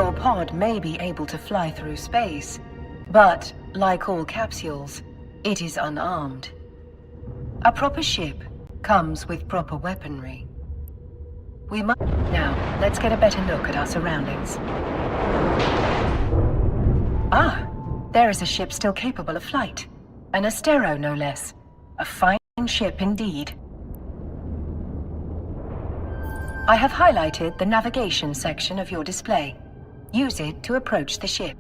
Your pod may be able to fly through space, but, like all capsules, it is unarmed. A proper ship comes with proper weaponry. Now, let's get a better look at our surroundings. Ah, there is a ship still capable of flight. An Astero, no less. A fine ship indeed. I have highlighted the navigation section of your display. Use it to approach the ship.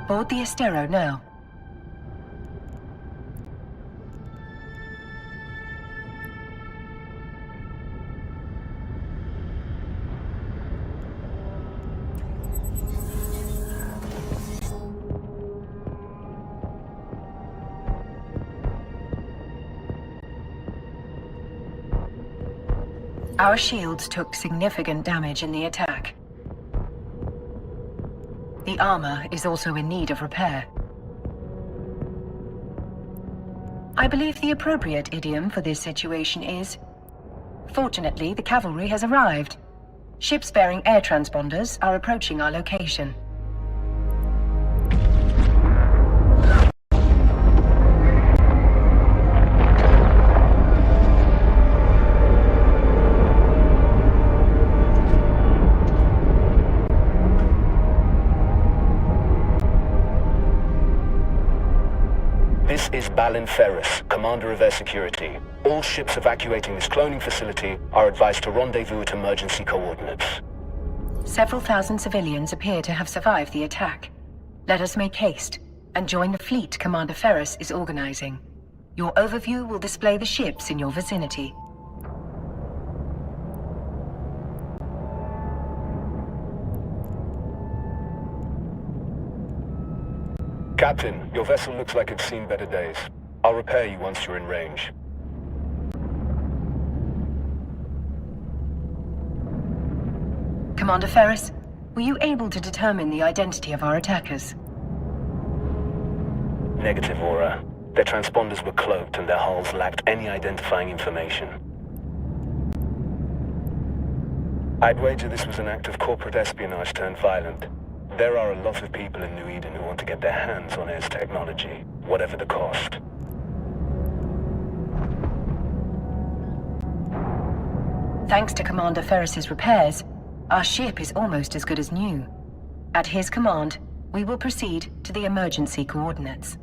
Board the Astero now. Our shields took significant damage in the attack. The armor is also in need of repair. I believe the appropriate idiom for this situation is, "Fortunately, the cavalry has arrived. Ships bearing air transponders are approaching our location." This is Balin Ferris, Commander of Air Security. All ships evacuating this cloning facility are advised to rendezvous at emergency coordinates. Several thousand civilians appear to have survived the attack. Let us make haste and join the fleet Commander Ferris is organizing. Your overview will display the ships in your vicinity. Captain, your vessel looks like it's seen better days. I'll repair you once you're in range. Commander Ferris, were you able to determine the identity of our attackers? Negative, Aura. Their transponders were cloaked and their hulls lacked any identifying information. I'd wager this was an act of corporate espionage turned violent. There are a lot of people in New Eden who want to get their hands on Air's technology, whatever the cost. Thanks to Commander Ferris's repairs, our ship is almost as good as new. At his command, we will proceed to the emergency coordinates.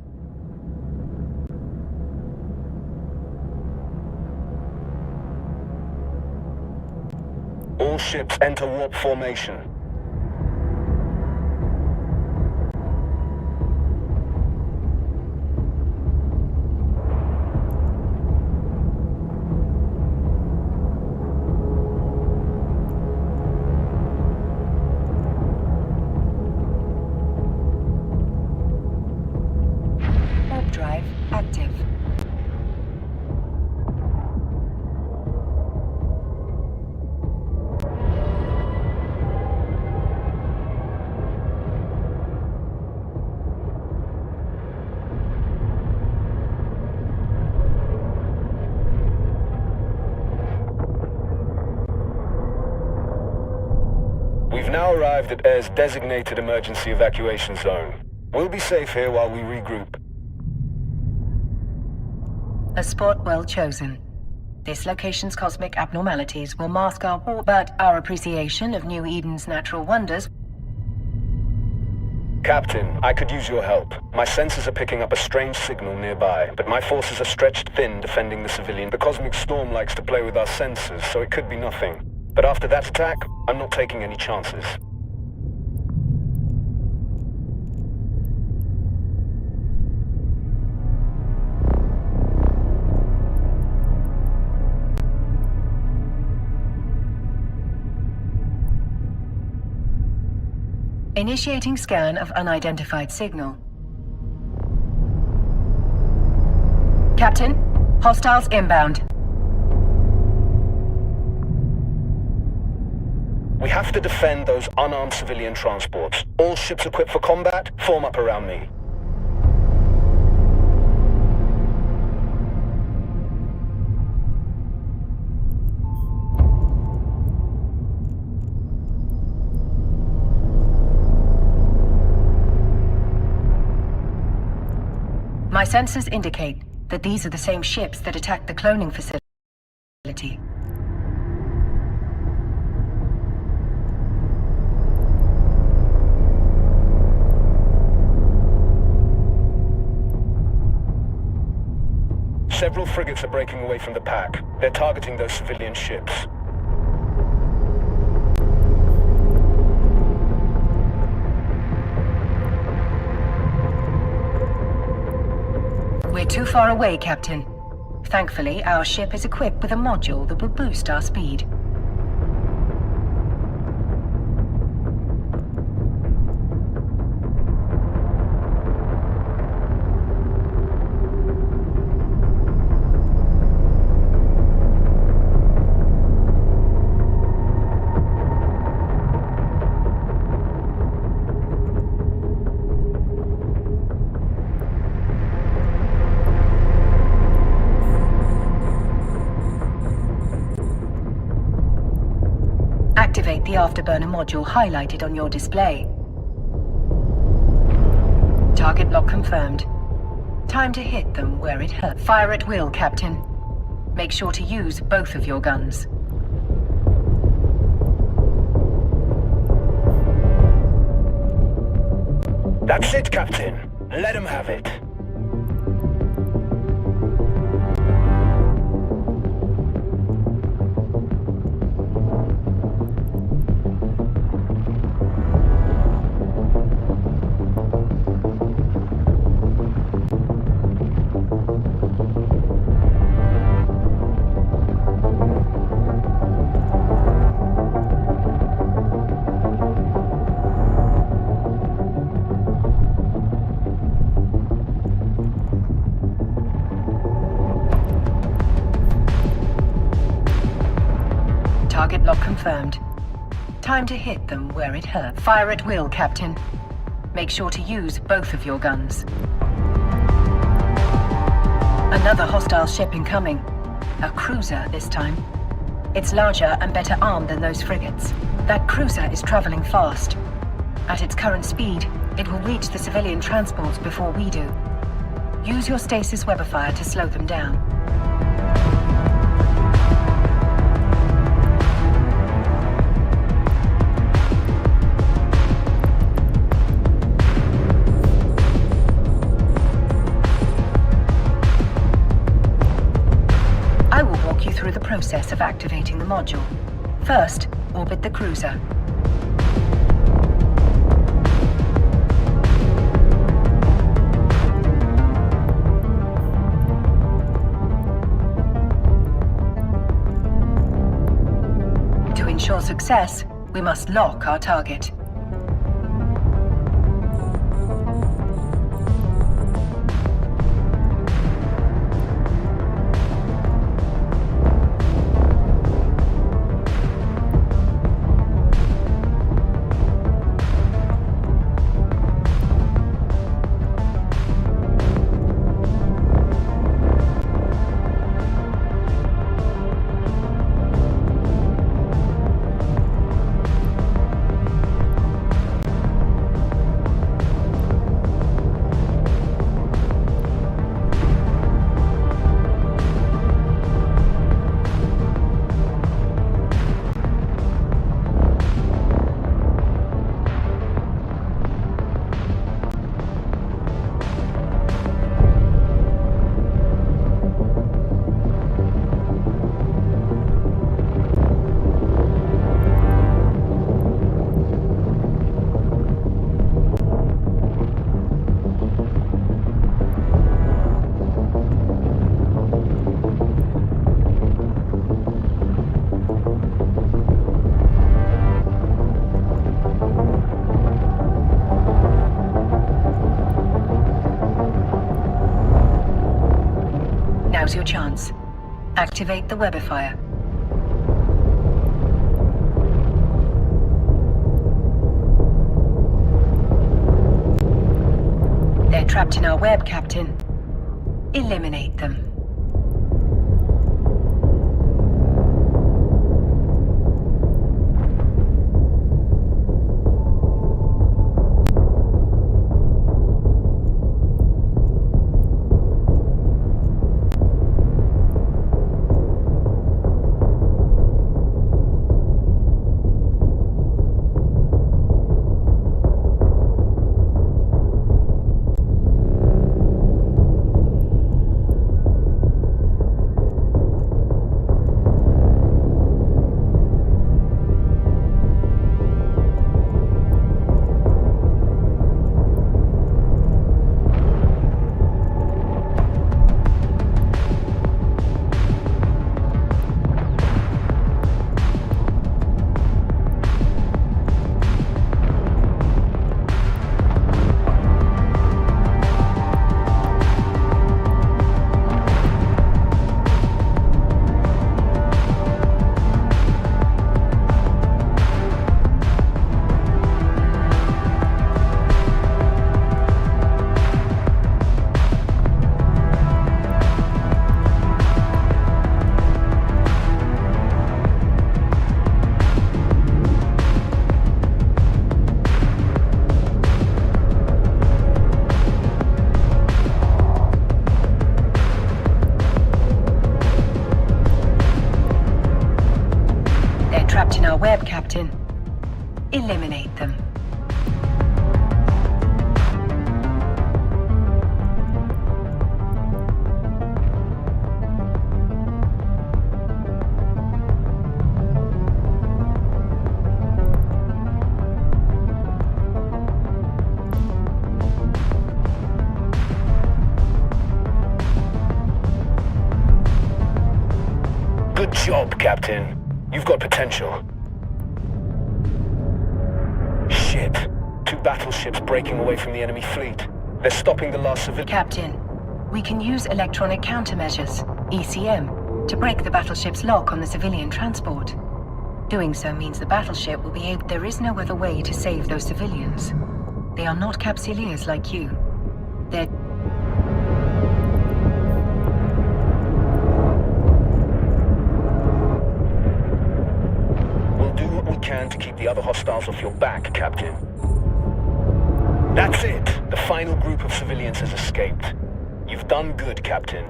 All ships enter warp formation. Drive active. We've now arrived at Air's designated emergency evacuation zone. We'll be safe here while we regroup. A spot well chosen. This location's cosmic abnormalities will mask our war, but our appreciation of New Eden's natural wonders. Captain, I could use your help. My sensors are picking up a strange signal nearby, but my forces are stretched thin defending the civilian. The cosmic storm likes to play with our sensors, so it could be nothing. But after that attack, I'm not taking any chances. Initiating scan of unidentified signal. Captain, hostiles inbound. We have to defend those unarmed civilian transports. All ships equipped for combat, form up around me. My sensors indicate that these are the same ships that attacked the cloning facility. Several frigates are breaking away from the pack. They're targeting those civilian ships. We're too far away, Captain. Thankfully, our ship is equipped with a module that will boost our speed. Activate the afterburner module highlighted on your display. Target lock confirmed. Time to hit them where it hurts. Fire at will, Captain. Make sure to use both of your guns. That's it, Captain. Let him have it. Target lock confirmed. Time to hit them where it hurts. Fire at will, Captain. Make sure to use both of your guns. Another hostile ship incoming. A cruiser this time. It's larger and better armed than those frigates. That cruiser is traveling fast. At its current speed, it will reach the civilian transports before we do. Use your stasis webifier to slow them down. I will walk you through the process of activating the module. First, orbit the cruiser. To ensure success, we must lock our target. Now's your chance. Activate the webifier. They're trapped in our web, Captain. Eliminate them. Trapped in our web, Captain. Eliminate them. Good job, Captain. You've got potential. Shit. 2 battleships breaking away from the enemy fleet. They're stopping the last civilian... Captain, we can use electronic countermeasures, ECM, to break the battleship's lock on the civilian transport. Doing so means the battleship will be able... There is no other way to save those civilians. They are not Capsuleers like you. They're... can to keep the other hostiles off your back, Captain. That's it! The final group of civilians has escaped. You've done good, Captain.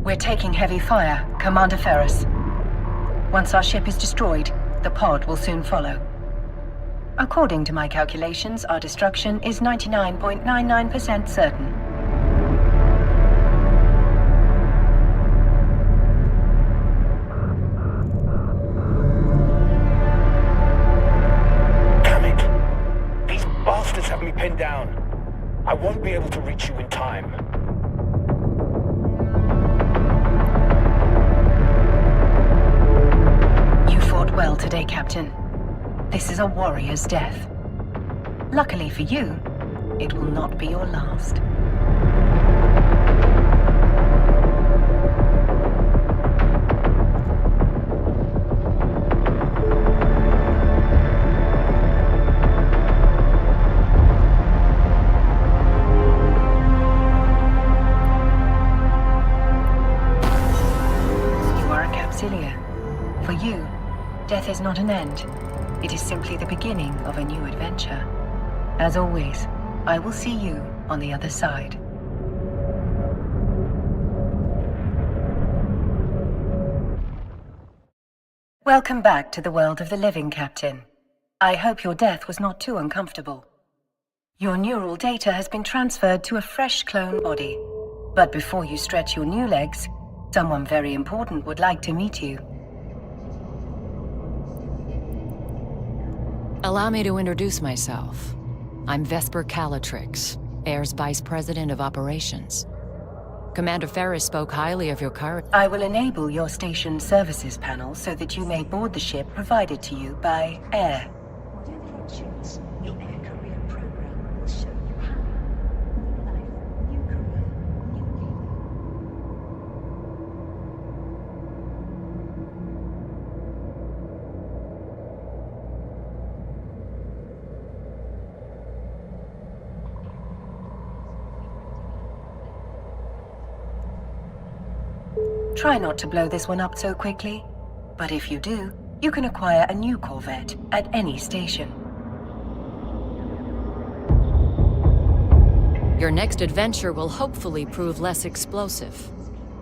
We're taking heavy fire, Commander Ferris. Once our ship is destroyed, the pod will soon follow. According to my calculations, our destruction is 99.99% certain. Pinned down. I won't be able to reach you in time. You fought well today, Captain. This is a warrior's death. Luckily for you, it will not be your last. For you, death is not an end. It is simply the beginning of a new adventure. As always, I will see you on the other side. Welcome back to the world of the living, Captain. I hope your death was not too uncomfortable. Your neural data has been transferred to a fresh clone body. But before you stretch your new legs, someone very important would like to meet you. Allow me to introduce myself. I'm Vesper Calatrix, Air's Vice President of Operations. Commander Ferris spoke highly of your courage. I will enable your station services panel so that you may board the ship provided to you by Air. Whatever you choose, the Air Career Program will show you how. Try not to blow this one up so quickly. But if you do, you can acquire a new Corvette at any station. Your next adventure will hopefully prove less explosive.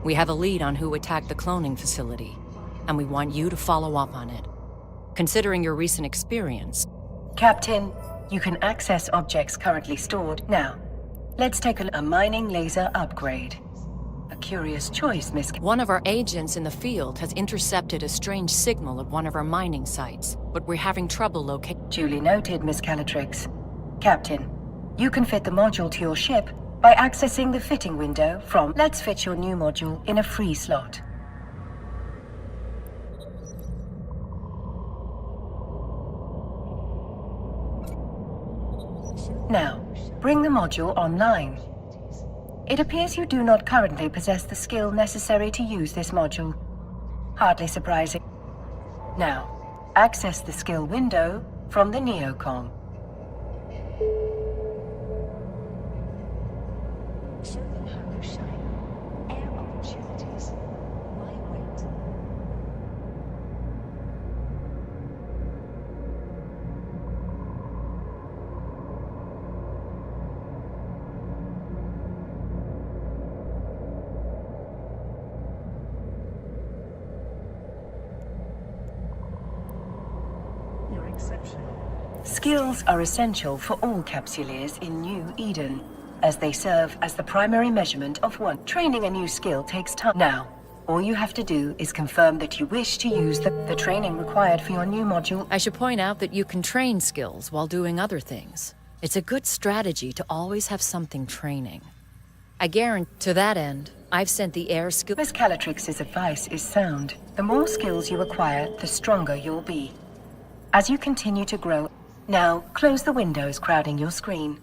We have a lead on who attacked the cloning facility, and we want you to follow up on it. Considering your recent experience... Captain, you can access objects currently stored. Now, let's take a mining laser upgrade. A curious choice, Miss... One of our agents in the field has intercepted a strange signal at one of our mining sites, but we're having trouble locating... Duly noted, Miss Calatrix. Captain, you can fit the module to your ship by accessing the fitting window from... Let's fit your new module in a free slot. Now, bring the module online. It appears you do not currently possess the skill necessary to use this module. Hardly surprising. Now, access the skill window from the neocon. Skills are essential for all capsuleers in New Eden, as they serve as the primary measurement of one. Training a new skill takes time. Now, all you have to do is confirm that you wish to use the training required for your new module. I should point out that you can train skills while doing other things. It's a good strategy to always have something training. I guarantee, to that end, I've sent the air skill... Miss Calatrix's advice is sound. The more skills you acquire, the stronger you'll be. As you continue to grow... Now, close the windows crowding your screen.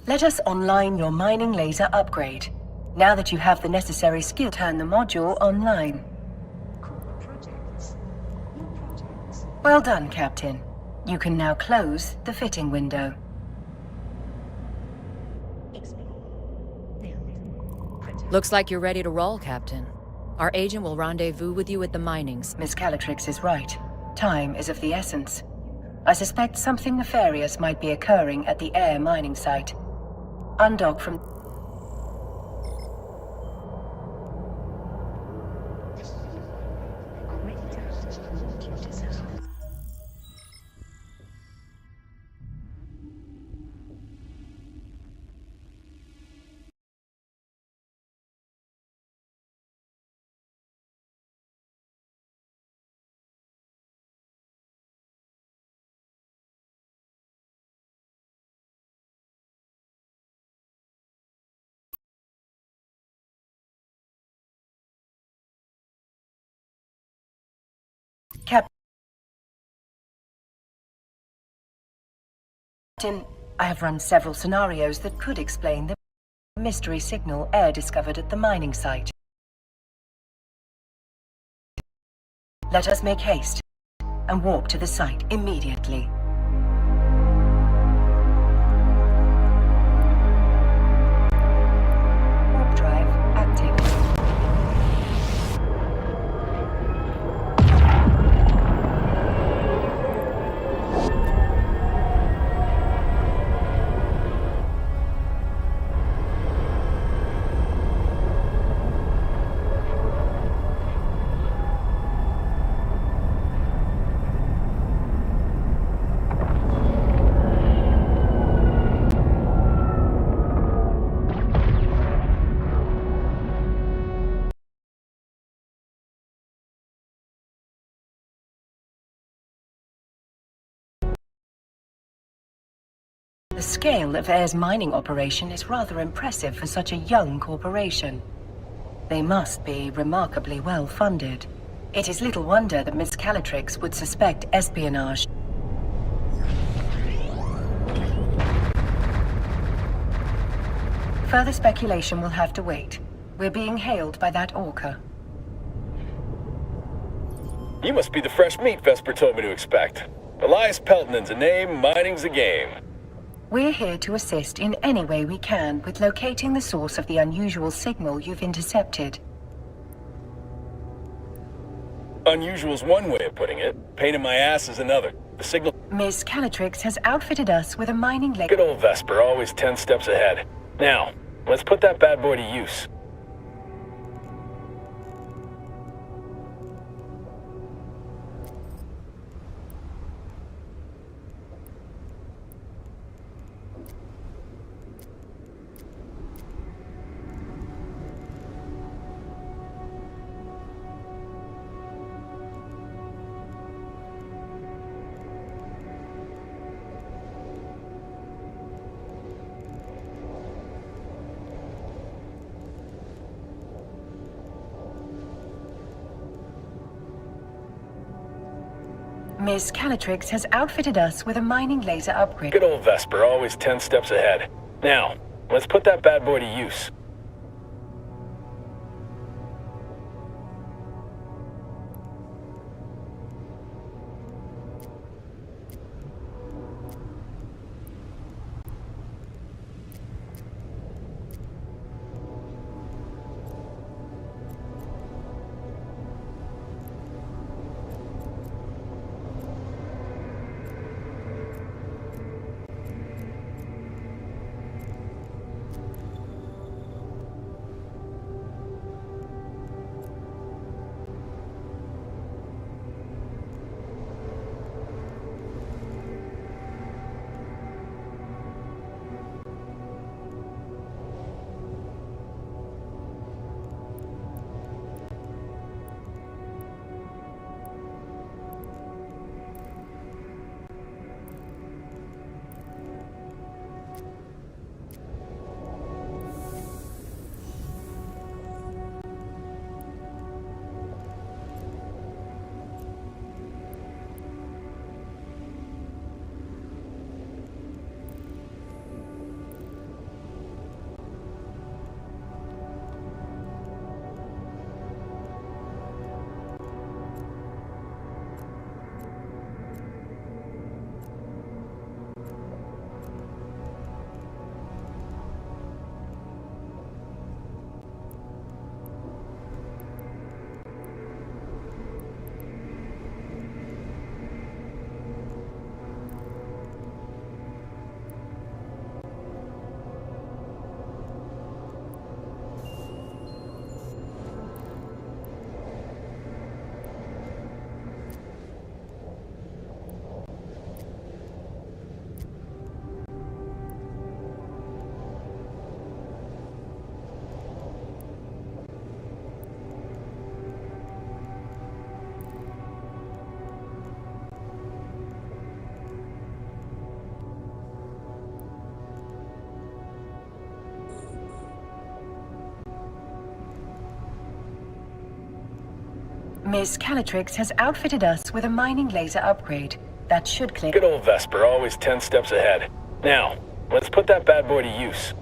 Let us online your mining laser upgrade. Now that you have the necessary skill, turn the module online. Well done, Captain. You can now close the fitting window. Looks like you're ready to roll, Captain. Our agent will rendezvous with you at the minings. Miss Calatrix is right. Time is of the essence. I suspect something nefarious might be occurring at the air mining site. Undock from... Captain, I have run several scenarios that could explain the mystery signal Air discovered at the mining site. Let us make haste and warp to the site immediately. Warp drive active. The scale of Air's mining operation is rather impressive for such a young corporation. They must be remarkably well funded. It is little wonder that Miss Calatrix would suspect espionage. Further speculation will have to wait. We're being hailed by that orca. You must be the fresh meat Vesper told me to expect. Elias Pelton's a name, mining's a game. We're here to assist in any way we can with locating the source of the unusual signal you've intercepted. Unusual's one way of putting it. Pain in my ass is another. The signal... Miss Calatrix has outfitted us with a mining laser. Good old Vesper, always 10 steps ahead. Now, let's put that bad boy to use. Miss Calatrix has outfitted us with a mining laser upgrade. Good old Vesper, always 10 steps ahead. Now, let's put that bad boy to use. Miss Calatrix has outfitted us with a mining laser upgrade. That should clear... Good old Vesper, always 10 steps ahead. Now, let's put that bad boy to use.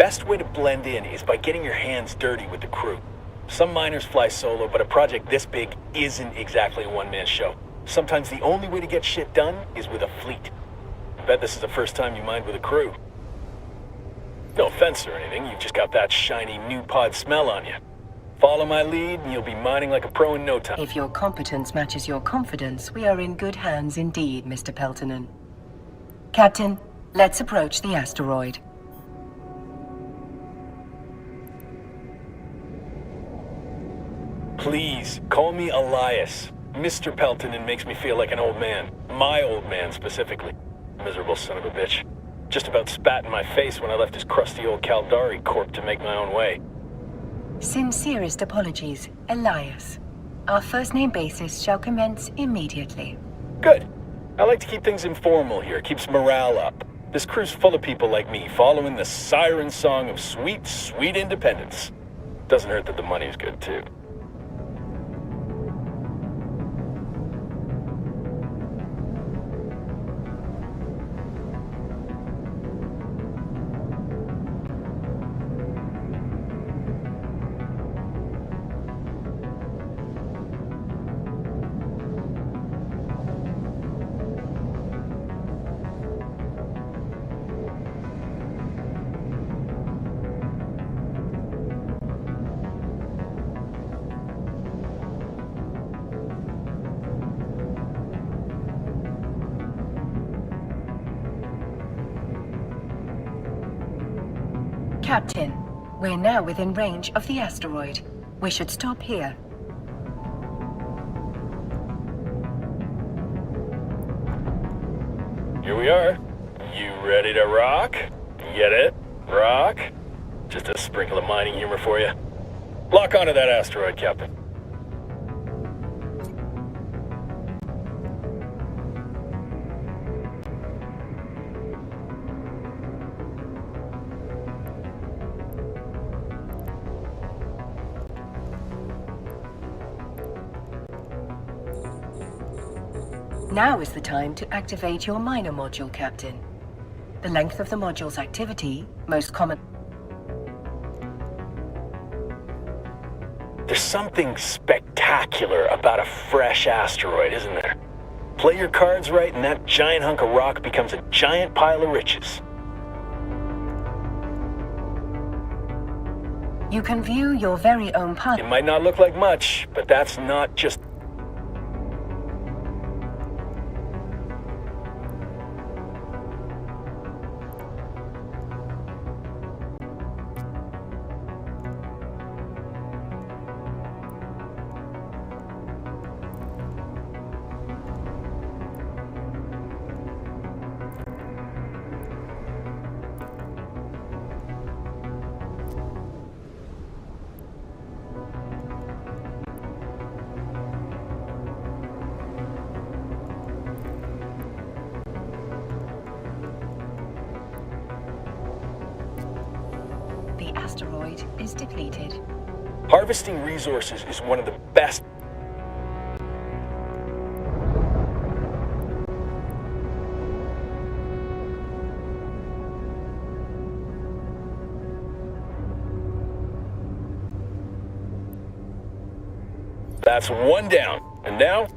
best way to blend in is by getting your hands dirty with the crew. Some miners fly solo, but a project this big isn't exactly a one-man show. Sometimes the only way to get shit done is with a fleet. I bet this is the first time you mined with a crew. No offense or anything, you've just got that shiny new pod smell on you. Follow my lead and you'll be mining like a pro in no time. If your competence matches your confidence, we are in good hands indeed, Mr. Peltonen. Captain, let's approach the asteroid. Please, call me Elias. Mr. Peltonen makes me feel like an old man. My old man, specifically. Miserable son of a bitch. Just about spat in my face when I left his crusty old Caldari corp to make my own way. Sincerest apologies, Elias. Our first name basis shall commence immediately. Good. I like to keep things informal here. Keeps morale up. This crew's full of people like me, following the siren song of sweet, sweet independence. Doesn't hurt that the money's good, too. Captain, we're now within range of the asteroid. We should stop here. Here we are. You ready to rock? Get it? Rock? Just a sprinkle of mining humor for you. Lock onto that asteroid, Captain. Now is the time to activate your miner module, Captain. The length of the module's activity, most common... There's something spectacular about a fresh asteroid, isn't there? Play your cards right and that giant hunk of rock becomes a giant pile of riches. You can view your very own part... It might not look like much, but that's not just... The asteroid is depleted. Harvesting resources is one of the best... That's one down. And now?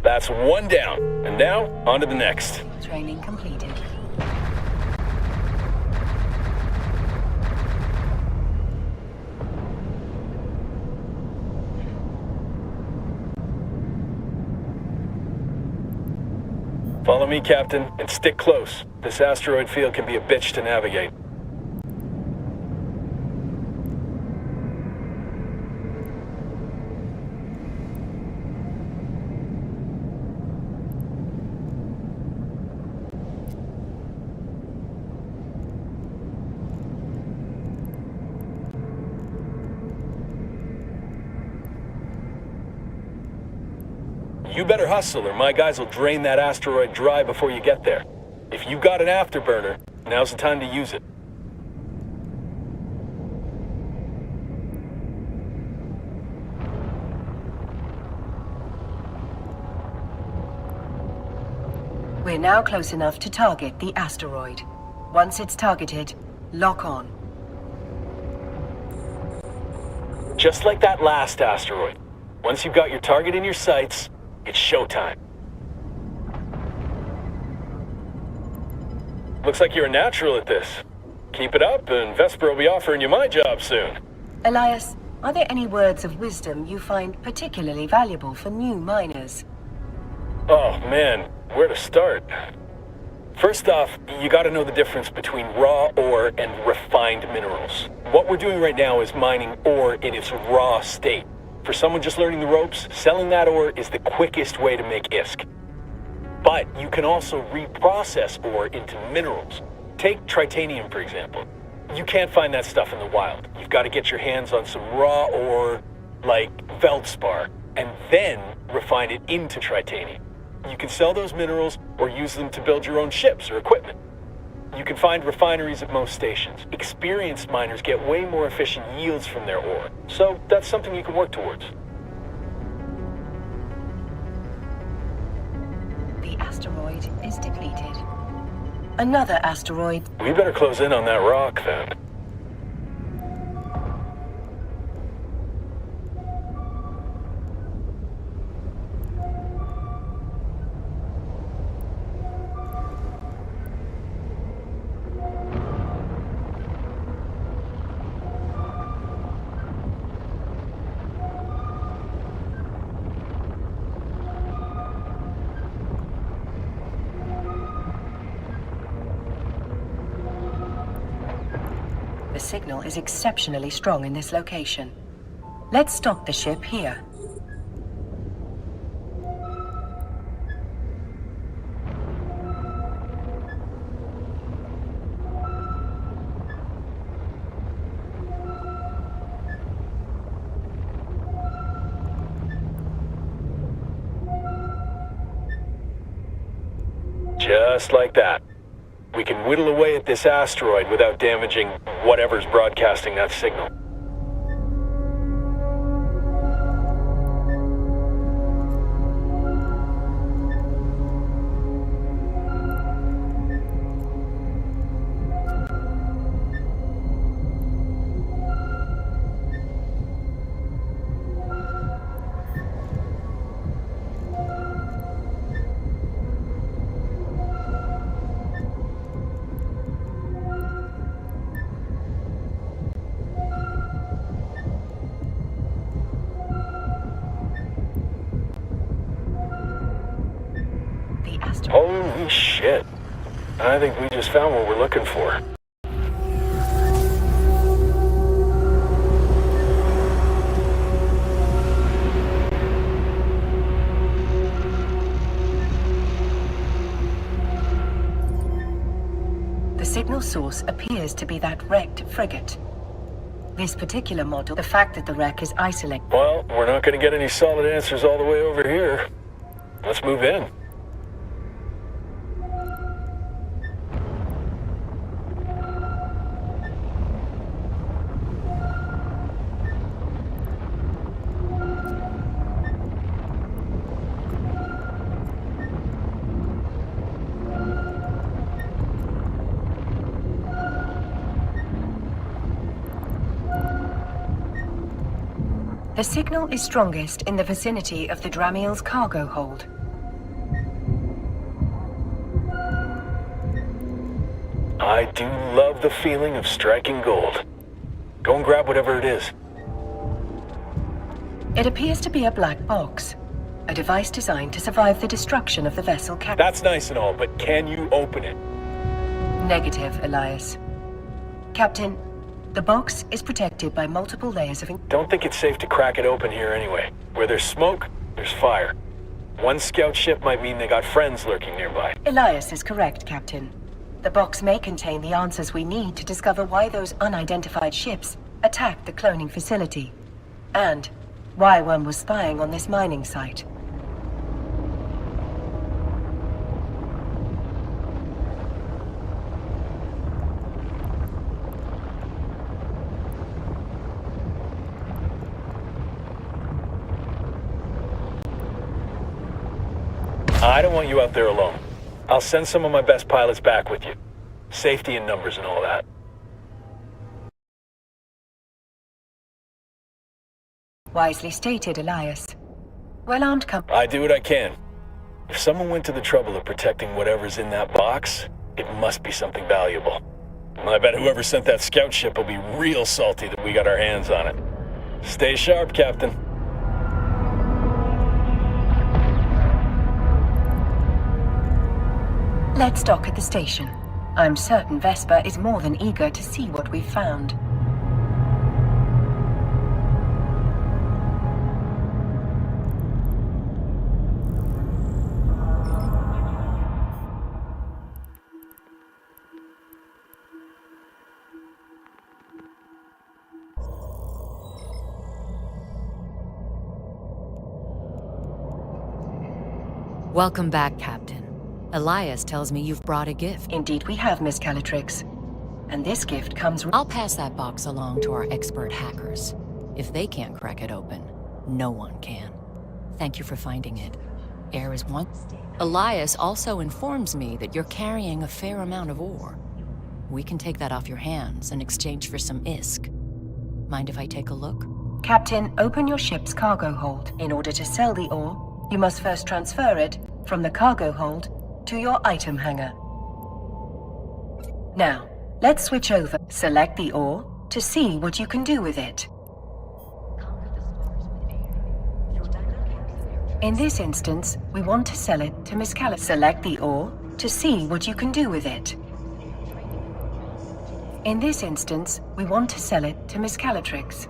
That's one down. And now, on to the next. Training completed. Follow me, Captain, and stick close. This asteroid field can be a bitch to navigate. You better hustle or my guys will drain that asteroid dry before you get there. If you got an afterburner, now's the time to use it. We're now close enough to target the asteroid. Once it's targeted, lock on. Just like that last asteroid. Once you've got your target in your sights, it's showtime. Looks like you're a natural at this. Keep it up, and Vesper will be offering you my job soon. Elias, are there any words of wisdom you find particularly valuable for new miners? Oh man, where to start? First off, you gotta know the difference between raw ore and refined minerals. What we're doing right now is mining ore in its raw state. For someone just learning the ropes, selling that ore is the quickest way to make ISK. But you can also reprocess ore into minerals. Take titanium, for example. You can't find that stuff in the wild. You've got to get your hands on some raw ore, like feldspar, and then refine it into titanium. You can sell those minerals or use them to build your own ships or equipment. You can find refineries at most stations. Experienced miners get way more efficient yields from their ore, so that's something you can work towards. The asteroid is depleted. Another asteroid. We better close in on that rock, then. The signal is exceptionally strong in this location. Let's stop the ship here. Just like that. We can whittle away at this asteroid without damaging whatever's broadcasting that signal. Holy shit. I think we just found what we're looking for. The signal source appears to be that wrecked frigate. This particular model, the fact that the wreck is isolated. Well, we're not going to get any solid answers all the way over here. Let's move in. The signal is strongest in the vicinity of the Dramiel's cargo hold. I do love the feeling of striking gold. Go and grab whatever it is. It appears to be a black box, a device designed to survive the destruction of the vessel captain. That's nice and all, but can you open it? Negative, Elias. Captain, the box is protected by multiple layers of... Don't think it's safe to crack it open here anyway. Where there's smoke, there's fire. One scout ship might mean they got friends lurking nearby. Elias is correct, Captain. The box may contain the answers we need to discover why those unidentified ships attacked the cloning facility, and why one was spying on this mining site. I don't want you out there alone. I'll send some of my best pilots back with you. Safety in numbers and all that. Wisely stated, Elias. Well-armed company. I do what I can. If someone went to the trouble of protecting whatever's in that box, it must be something valuable. I bet whoever sent that scout ship will be real salty that we got our hands on it. Stay sharp, Captain. Let's dock at the station. I'm certain Vesper is more than eager to see what we've found. Welcome back, Captain. Elias tells me you've brought a gift. Indeed we have, Miss Calatrix. And this gift comes... I'll pass that box along to our expert hackers. If they can't crack it open, no one can. Thank you for finding it. Air is one... Elias also informs me that you're carrying a fair amount of ore. We can take that off your hands in exchange for some ISK. Mind if I take a look? Captain, open your ship's cargo hold. In order to sell the ore, you must first transfer it from the cargo hold to your item hangar. Now, let's switch over. Select the ore to see what you can do with it. In this instance, we want to sell it to Miss Calatrix. Select the ore to see what you can do with it. In this instance, we want to sell it to Miss Calatrix.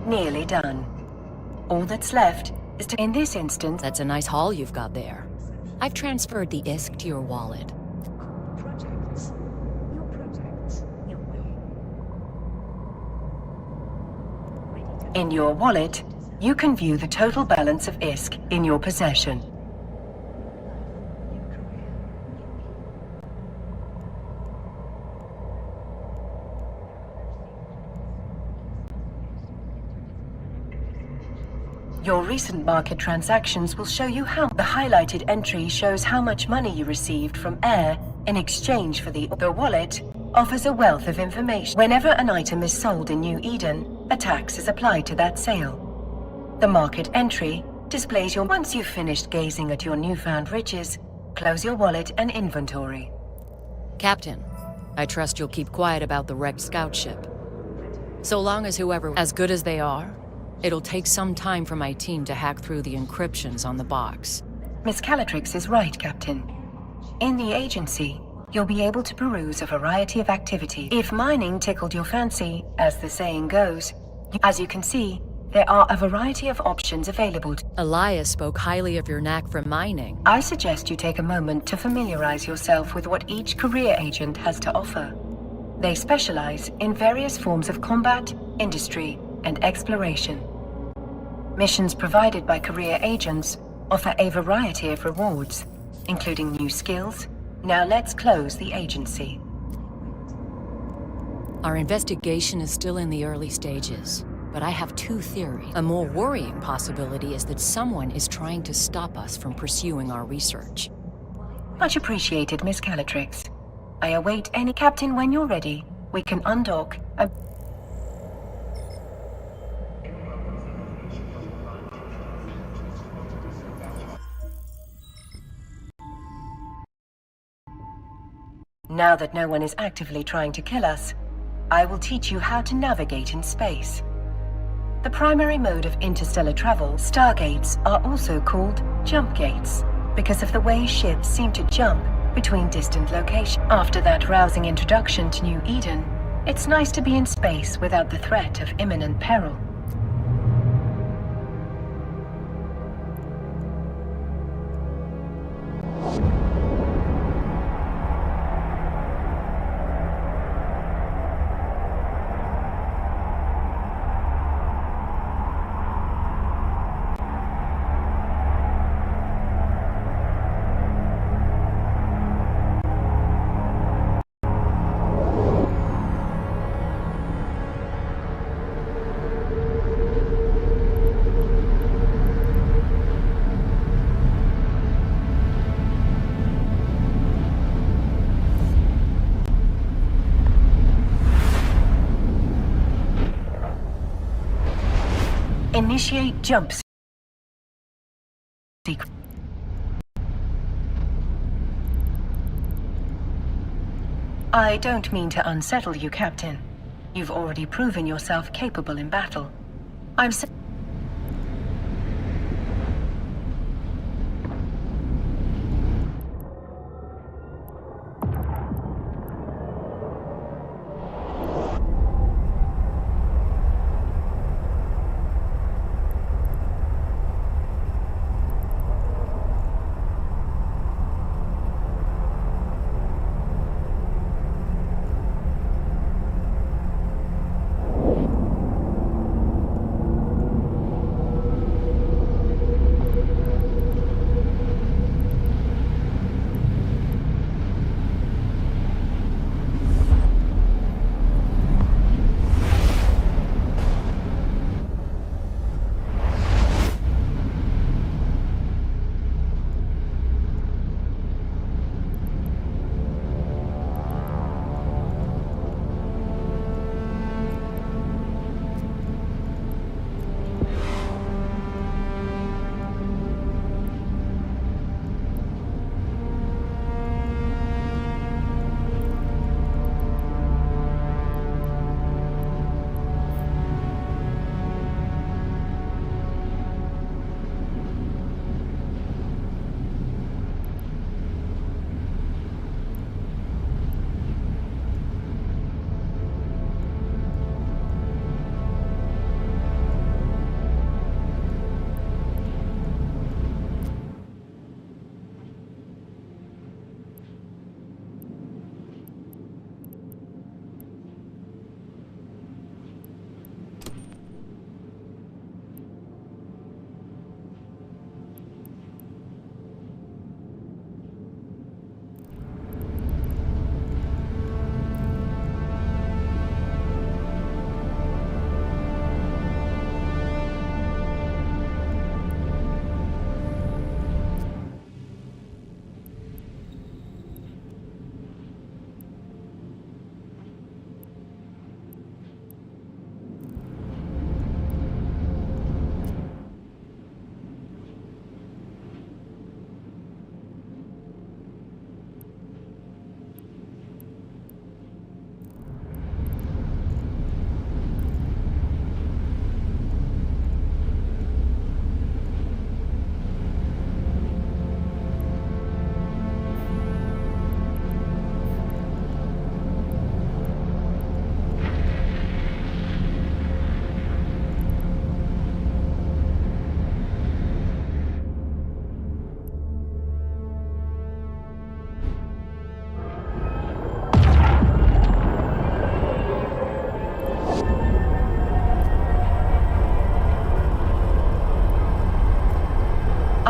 Nearly done. All that's left is to... In this instance... That's a nice haul you've got there. I've transferred the ISK to your wallet. In your wallet, you can view the total balance of ISK in your possession. Your recent market transactions will show you how... The highlighted entry shows how much money you received from Air in exchange for the wallet offers a wealth of information. Whenever an item is sold in New Eden, a tax is applied to that sale. The market entry displays your... Once you've finished gazing at your newfound riches, close your wallet and inventory. Captain, I trust you'll keep quiet about the wrecked scout ship. So long as whoever... As good as they are, it'll take some time for my team to hack through the encryptions on the box. Miss Calatrix is right, Captain. In the agency, you'll be able to peruse a variety of activities. If mining tickled your fancy, as the saying goes, as you can see, there are a variety of options available. Elias spoke highly of your knack for mining. I suggest you take a moment to familiarize yourself with what each career agent has to offer. They specialize in various forms of combat, industry, and exploration. Missions provided by career agents offer a variety of rewards, including new skills. Now let's close the agency. Our investigation is still in the early stages, but I have two theories. A more worrying possibility is that someone is trying to stop us from pursuing our research. Much appreciated, Miss Calatrix. I await any... Captain, when you're ready, we can undock and... Now that no one is actively trying to kill us, I will teach you how to navigate in space. The primary mode of interstellar travel, stargates, are also called jump gates because of the way ships seem to jump between distant locations. After that rousing introduction to New Eden, it's nice to be in space without the threat of imminent peril. Initiate jump sequence. I don't mean to unsettle you, Captain. You've already proven yourself capable in battle. I'm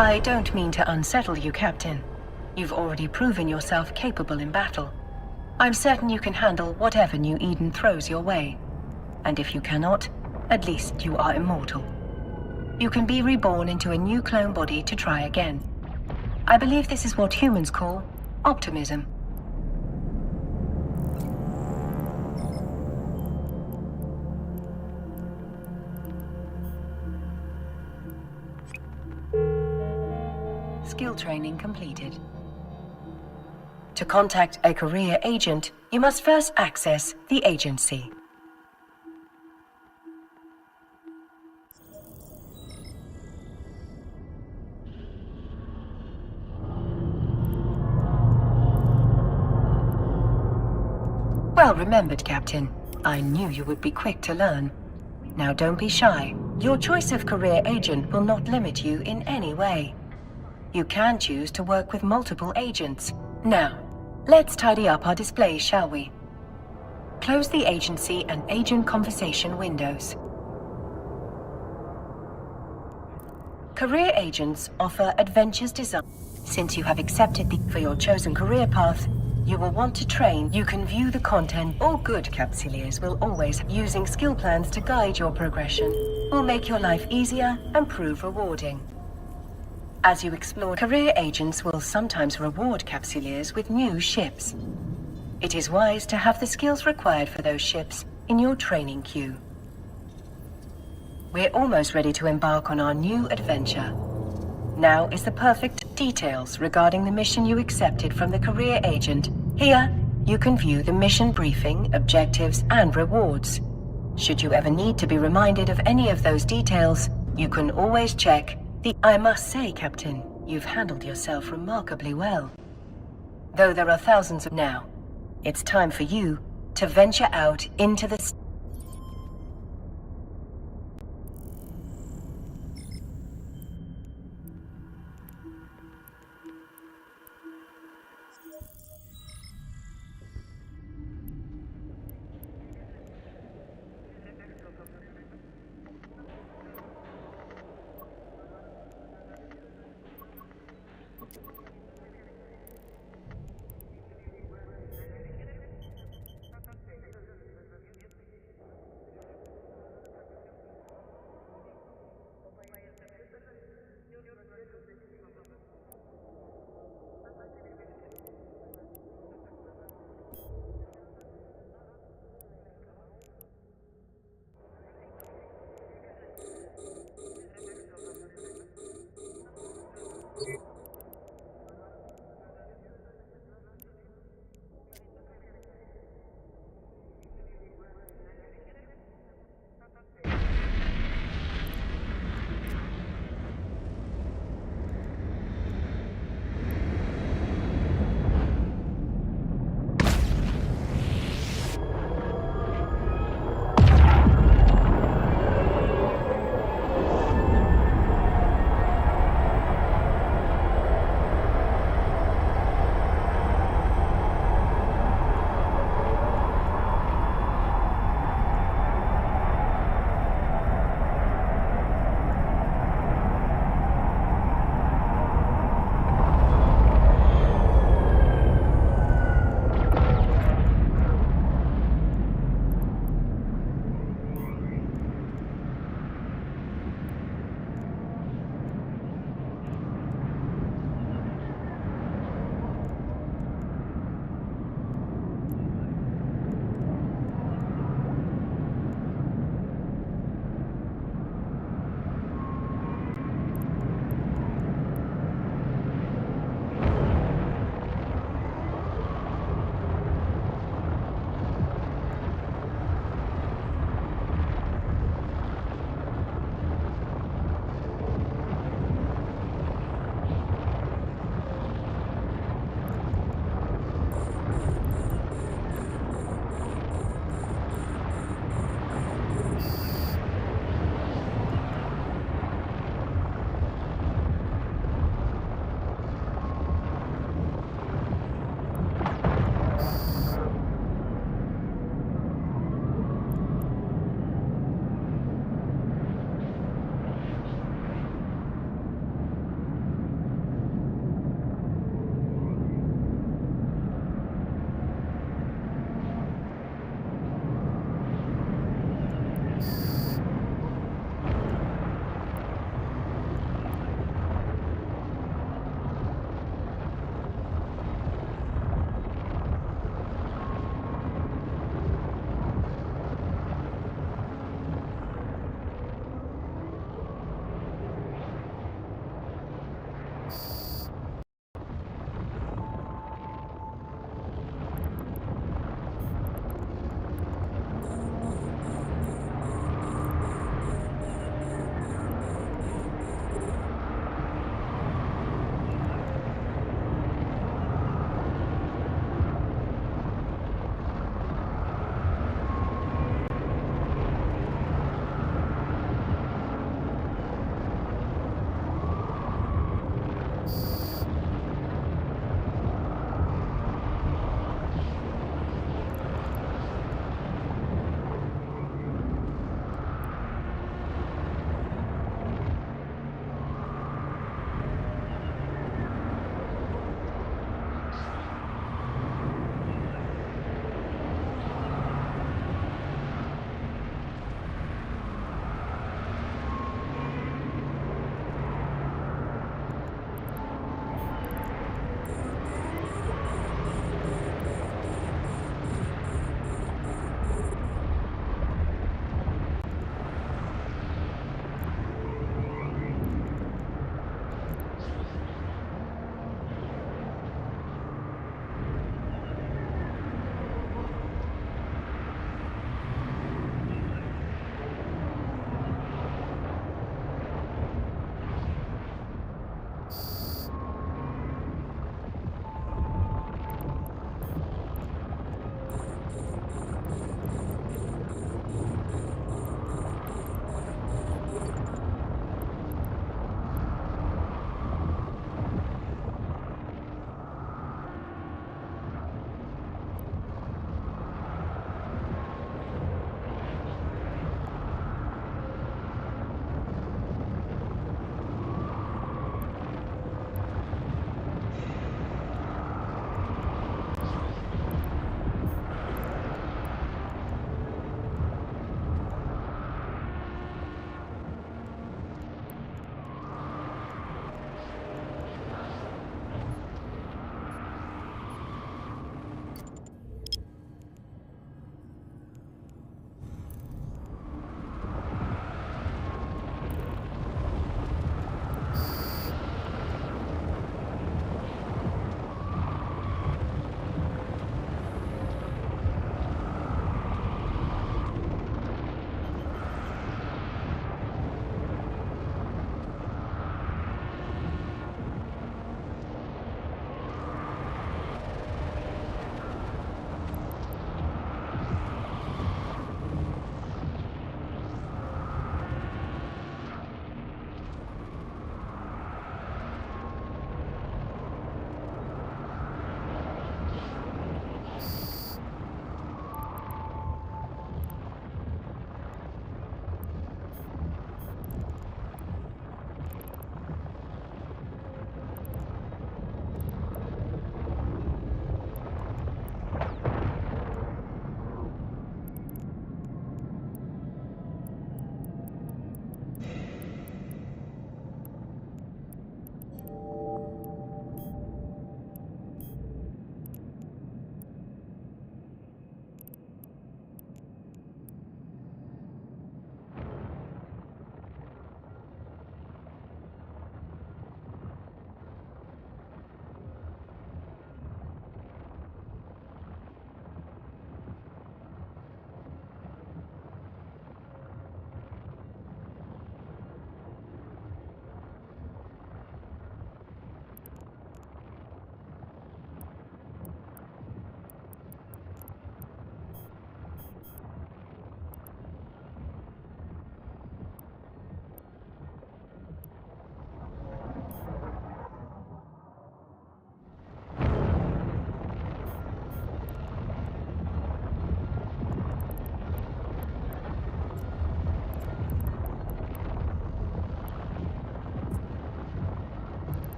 I don't mean to unsettle you, Captain. You've already proven yourself capable in battle. I'm certain you can handle whatever New Eden throws your way. And if you cannot, at least you are immortal. You can be reborn into a new clone body to try again. I believe this is what humans call optimism. Skill training completed. To contact a career agent, you must first access the agency. Well remembered, Captain. I knew you would be quick to learn. Now don't be shy. Your choice of career agent will not limit you in any way. You can choose to work with multiple agents. Now, let's tidy up our display, shall we? Close the agency and agent conversation windows. Career agents offer adventures designed. Since you have accepted for your chosen career path, you will want to train. You can view the content. All good Capsuleers will always using skill plans to guide your progression. Will make your life easier and prove rewarding. As you explore, career agents will sometimes reward Capsuleers with new ships. It is wise to have the skills required for those ships in your training queue. We're almost ready to embark on our new adventure. Now is the perfect details regarding the mission you accepted from the career agent. Here, you can view the mission briefing, objectives, and rewards. Should you ever need to be reminded of any of those details, you can always check the... I must say, Captain, you've handled yourself remarkably well. Though there are thousands of... Now, it's time for you to venture out into the...